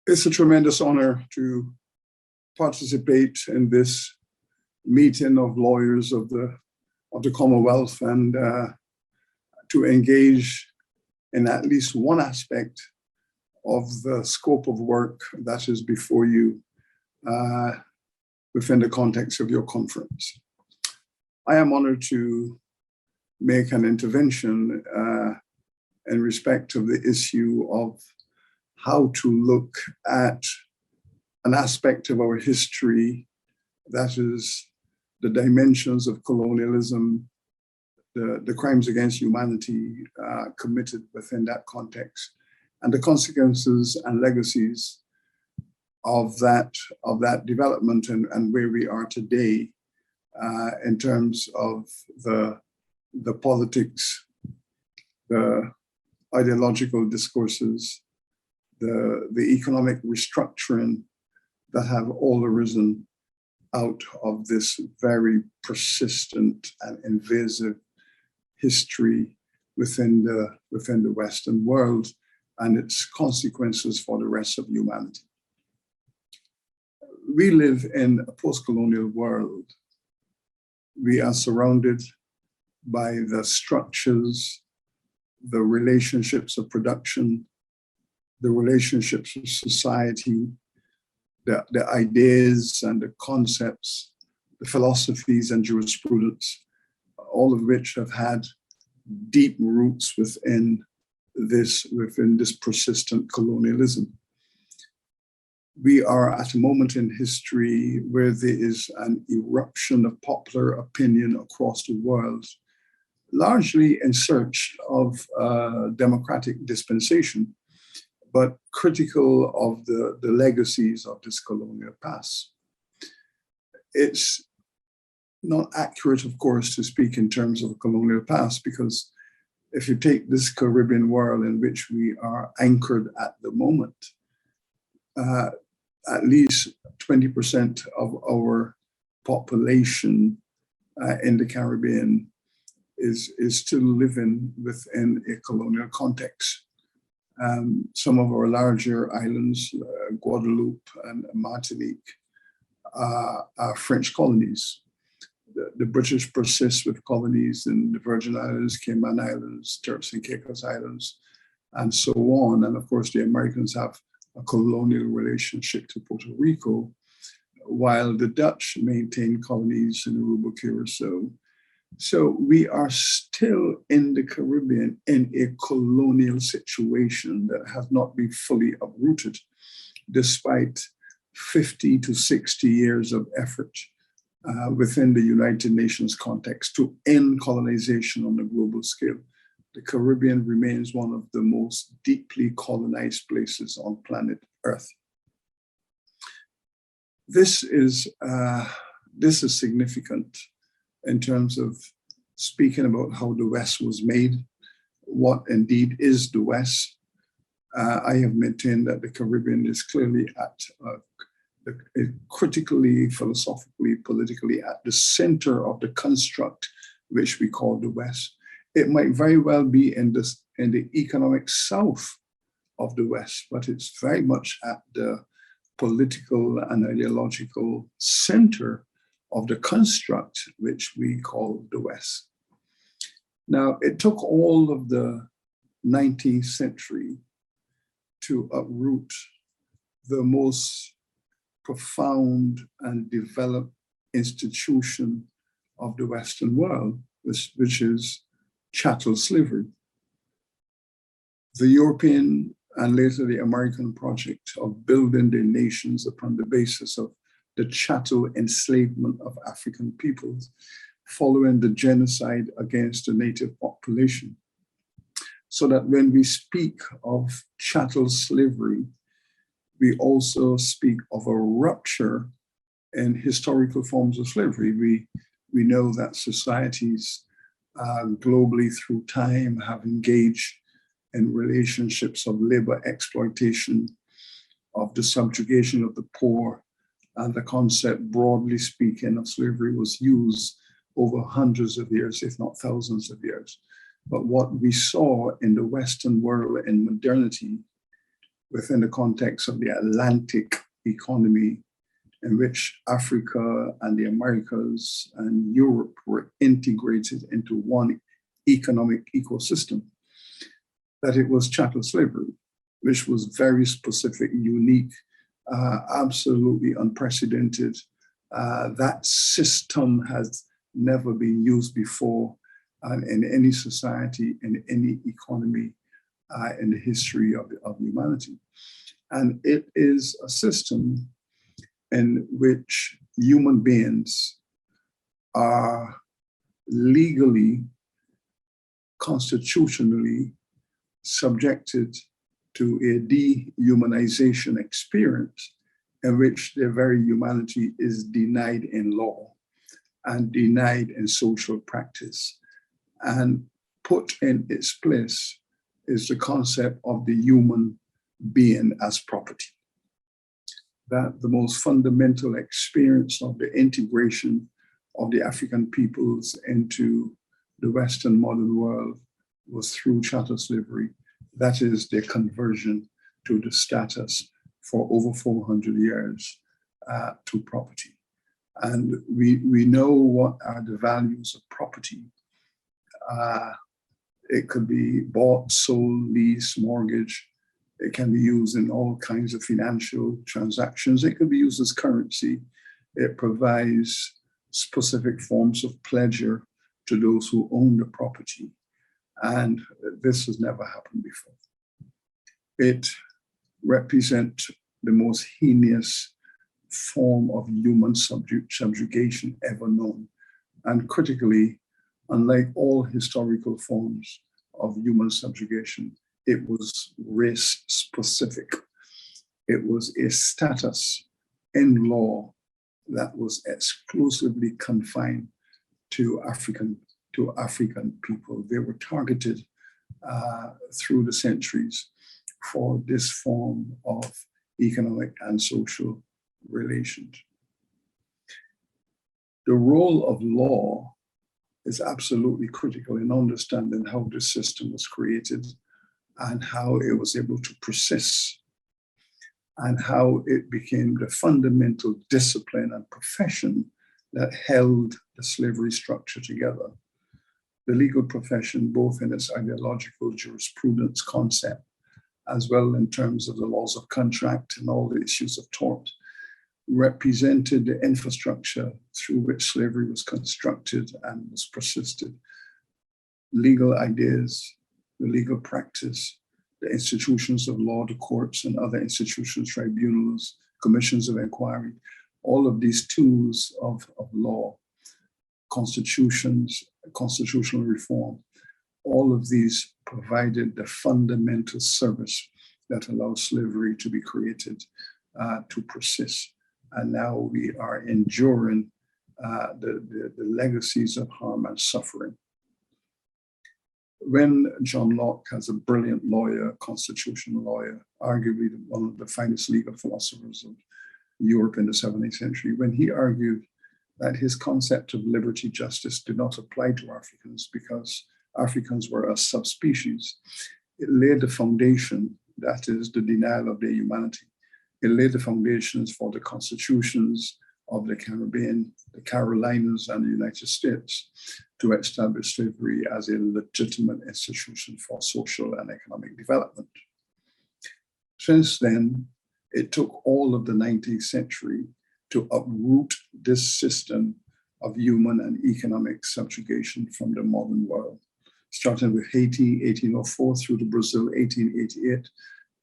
It's a tremendous honor to participate in this meeting of lawyers of the Commonwealth and to engage in at least one aspect of the scope of work that is before you within the context of your conference. I am honored to make an intervention in respect of the issue of how to look at an aspect of our history that is the dimensions of colonialism, the crimes against humanity committed within that context, and the consequences and legacies of that development and where we are today in terms of the politics, the ideological discourses, the economic restructuring that have all arisen out of this very persistent and invasive history within the Western world and its consequences for the rest of humanity. We live in a post-colonial world. We are surrounded by the structures, the relationships of production, the relationships of society, the ideas and the concepts, the philosophies and jurisprudence, all of which have had deep roots within this persistent colonialism. We are at a moment in history where there is an eruption of popular opinion across the world, largely in search of democratic dispensation, but critical of the legacies of this colonial past. It's not accurate, of course, to speak in terms of a colonial past, because if you take this Caribbean world in which we are anchored at the moment, at least 20% of our population in the Caribbean is still living within a colonial context. Some of our larger islands, Guadeloupe and Martinique, are French colonies. The British persist with colonies in the Virgin Islands, Cayman Islands, Turks and Caicos Islands, and so on. And of course, the Americans have a colonial relationship to Puerto Rico, while the Dutch maintain colonies in Aruba, Curacao. So we are still in the Caribbean in a colonial situation that has not been fully uprooted, despite 50 to 60 years of effort within the United Nations context to end colonization on a global scale. The Caribbean remains one of the most deeply colonized places on planet Earth. This is significant in terms of speaking about how the West was made, what indeed is the West. I have maintained that the Caribbean is clearly critically, philosophically, politically at the center of the construct which we call the West. It might very well be in the economic south of the West, but it's very much at the political and ideological center of the construct which we call the West. Now, it took all of the 19th century to uproot the most profound and developed institution of the Western world, which is chattel slavery. The European and later the American project of building their nations upon the basis of the chattel enslavement of African peoples following the genocide against the native population. So that when we speak of chattel slavery, we also speak of a rupture in historical forms of slavery. We know that societies globally through time have engaged in relationships of labor exploitation, of the subjugation of the poor, and the concept, broadly speaking, of slavery was used over hundreds of years, if not thousands of years. But what we saw in the Western world in modernity within the context of the Atlantic economy, in which Africa and the Americas and Europe were integrated into one economic ecosystem, that it was chattel slavery, which was very specific, unique, absolutely unprecedented. That system has never been used before in any society, in any economy, in the history of humanity. And it is a system in which human beings are legally, constitutionally subjected to a dehumanization experience in which their very humanity is denied in law and denied in social practice. And put in its place is the concept of the human being as property. That the most fundamental experience of the integration of the African peoples into the Western modern world was through chattel slavery. That is their conversion to the status for over 400 years to property. And we know what are the values of property. It could be bought, sold, lease, mortgage. It can be used in all kinds of financial transactions. It can be used as currency. It provides specific forms of pleasure to those who own the property. And this has never happened before. It represents the most heinous form of human subjugation ever known. And critically, unlike all historical forms of human subjugation, it was race specific. It was a status in law that was exclusively confined to African people. They were targeted through the centuries for this form of economic and social relations. The role of law is absolutely critical in understanding how this system was created and how it was able to persist and how it became the fundamental discipline and profession that held the slavery structure together. The legal profession, both in its ideological jurisprudence concept, as well in terms of the laws of contract and all the issues of tort, represented the infrastructure through which slavery was constructed and was persisted. Legal ideas, the legal practice, the institutions of law, the courts and other institutions, tribunals, commissions of inquiry, all of these tools of law, constitutions, constitutional reform, all of these provided the fundamental service that allowed slavery to be created, to persist. And now we are enduring the legacies of harm and suffering. When John Locke, as a brilliant lawyer, constitutional lawyer, arguably one of the finest legal philosophers of Europe in the 17th century, when he argued that his concept of liberty, justice did not apply to Africans because Africans were a subspecies, it laid the foundation, that is the denial of their humanity. It laid the foundations for the constitutions of the Caribbean, the Carolinas, and the United States to establish slavery as a legitimate institution for social and economic development. Since then, it took all of the 19th century to uproot this system of human and economic subjugation from the modern world, starting with Haiti, 1804, through to Brazil, 1888.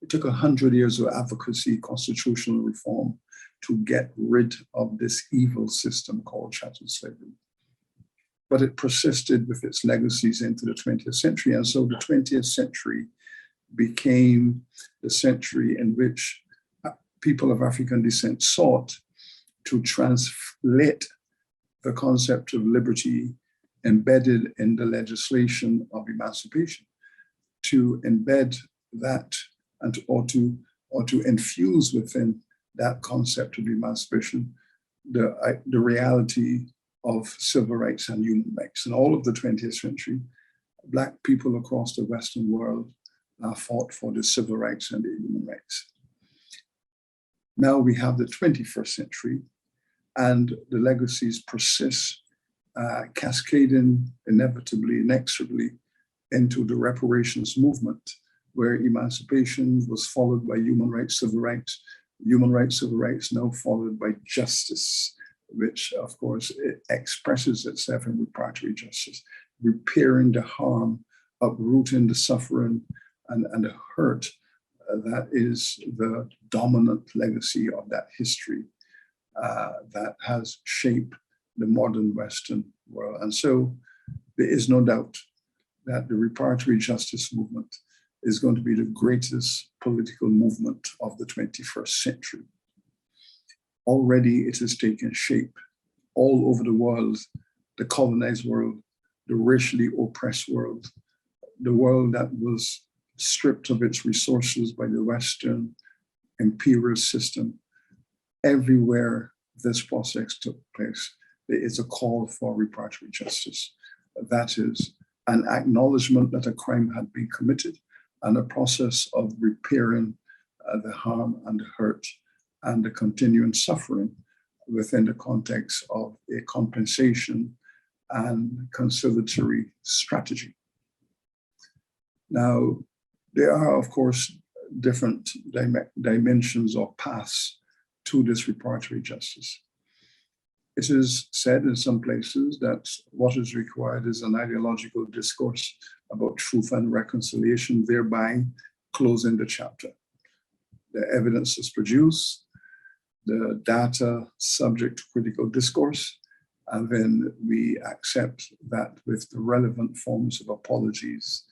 It took 100 years of advocacy, constitutional reform to get rid of this evil system called chattel slavery. But it persisted with its legacies into the 20th century. And so the 20th century became the century in which people of African descent sought to translate the concept of liberty embedded in the legislation of emancipation, to embed that and or to infuse within that concept of emancipation the reality of civil rights and human rights. In all of the 20th century, Black people across the Western world fought for the civil rights and the human rights. Now we have the 21st century, and the legacies persist, cascading inevitably, inexorably into the reparations movement, where emancipation was followed by human rights, civil rights, civil rights, now followed by justice, which of course it expresses itself in reparatory justice, repairing the harm, uprooting the suffering and the hurt that is the dominant legacy of that history that has shaped the modern Western world. And so there is no doubt that the reparatory justice movement is going to be the greatest political movement of the 21st century. Already it has taken shape all over the world, the colonized world, the racially oppressed world, the world that was stripped of its resources by the Western imperial system. Everywhere this process took place, there is a call for reparatory justice. That is an acknowledgement that a crime had been committed and a process of repairing the harm and the hurt and the continuing suffering within the context of a compensation and conciliatory strategy. Now, there are, of course, different dimensions or paths to this reparatory justice. It is said in some places that what is required is an ideological discourse about truth and reconciliation, thereby closing the chapter. The evidence is produced, the data subject to critical discourse, and then we accept that with the relevant forms of apologies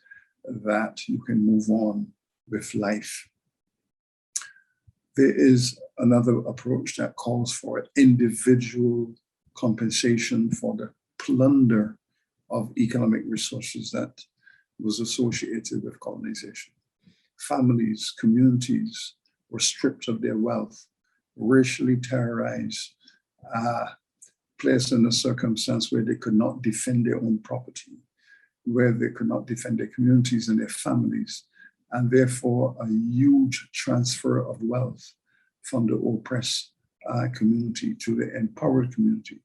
that you can move on with life. There is another approach that calls for individual compensation for the plunder of economic resources that was associated with colonization. Families, communities were stripped of their wealth, racially terrorized, placed in a circumstance where they could not defend their own property, where they could not defend their communities and their families, and therefore a huge transfer of wealth from the oppressed community to the empowered community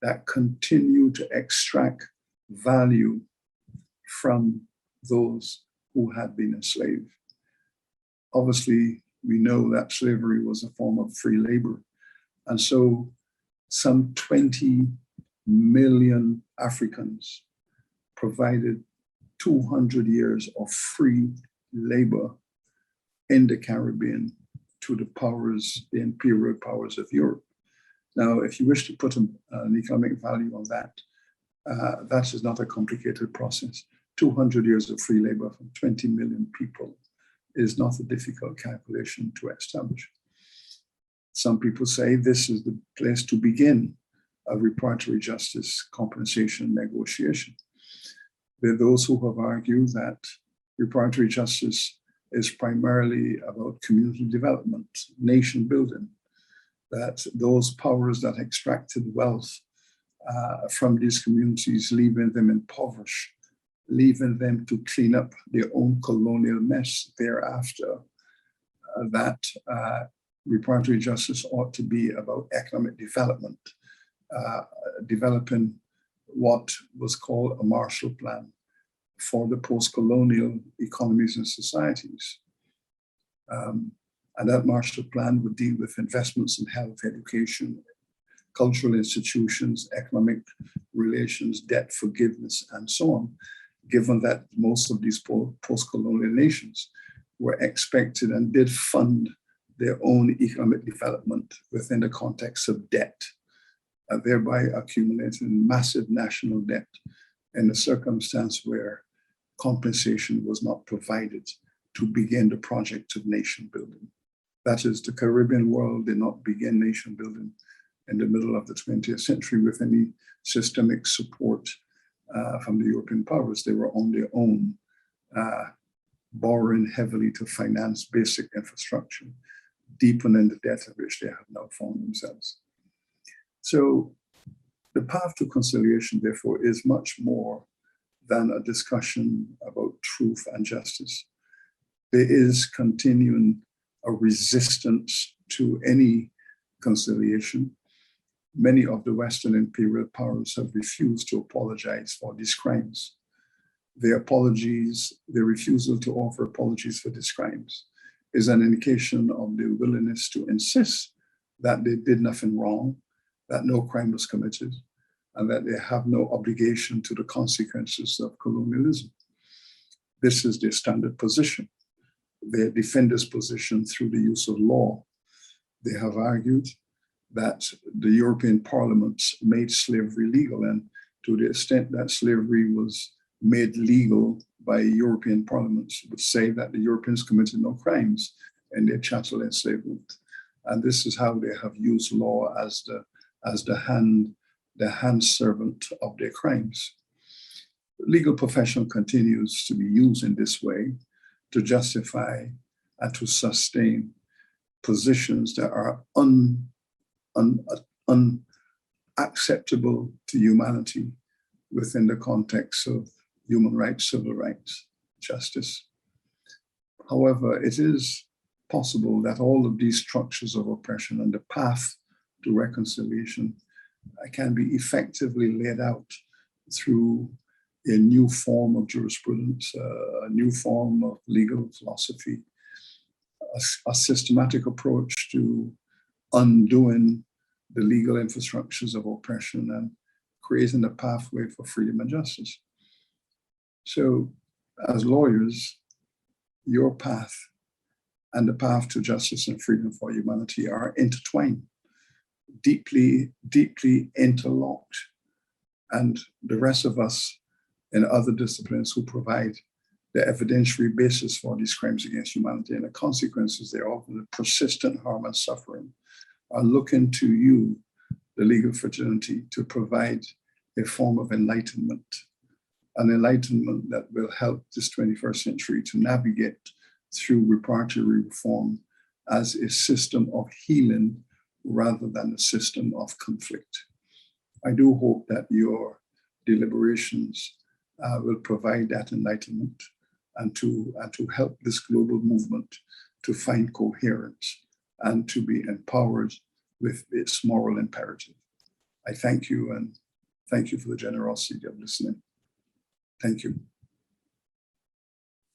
that continue to extract value from those who had been enslaved. Obviously, we know that slavery was a form of free labor. And so some 20 million Africans provided 200 years of free labor in the Caribbean to the powers, the imperial powers of Europe. Now, if you wish to put an economic value on that, that is not a complicated process. 200 years of free labor from 20 million people is not a difficult calculation to establish. Some people say this is the place to begin a reparatory justice compensation negotiation. There are those who have argued that reparatory justice is primarily about community development, nation building, that those powers that extracted wealth from these communities, leaving them impoverished, leaving them to clean up their own colonial mess thereafter, that reparatory justice ought to be about economic development, developing what was called a Marshall Plan for the post-colonial economies and societies. And that Marshall Plan would deal with investments in health, education, cultural institutions, economic relations, debt forgiveness, and so on, given that most of these post-colonial nations were expected and did fund their own economic development within the context of debt, thereby accumulating massive national debt in a circumstance where compensation was not provided to begin the project of nation building. That is, the Caribbean world did not begin nation building in the middle of the 20th century with any systemic support from the European powers. They were on their own, borrowing heavily to finance basic infrastructure, deepening the debt of which they have now found themselves. So the path to conciliation, therefore, is much more than a discussion about truth and justice. there is continuing a resistance to any conciliation. Many of the Western imperial powers have refused to apologize for these crimes. Their refusal to offer apologies for these crimes is an indication of their willingness to insist that they did nothing wrong, that no crime was committed, and that they have no obligation to the consequences of colonialism. This is their standard position. They defend this position through the use of law. They have argued that the European parliaments made slavery legal, and to the extent that slavery was made legal by European parliaments, would say that the Europeans committed no crimes in their chattel enslavement. And this is how they have used law as the hand servant of their crimes. The legal profession continues to be used in this way to justify and to sustain positions that are unacceptable to humanity within the context of human rights, civil rights, justice. However, it is possible that all of these structures of oppression and the path to reconciliation can be effectively laid out through a new form of jurisprudence, a new form of legal philosophy, a systematic approach to undoing the legal infrastructures of oppression and creating a pathway for freedom and justice. So, as lawyers, your path and the path to justice and freedom for humanity are intertwined, deeply, deeply interlocked. And the rest of us in other disciplines who provide the evidentiary basis for these crimes against humanity and the consequences thereof, the persistent harm and suffering, are looking to you, the legal fraternity, to provide a form of enlightenment, an enlightenment that will help this 21st century to navigate through reparatory reform as a system of healing rather than a system of conflict. I do hope that your deliberations will provide that enlightenment and to help this global movement to find coherence and to be empowered with its moral imperative. I thank you, and thank you for the generosity of listening. Thank you.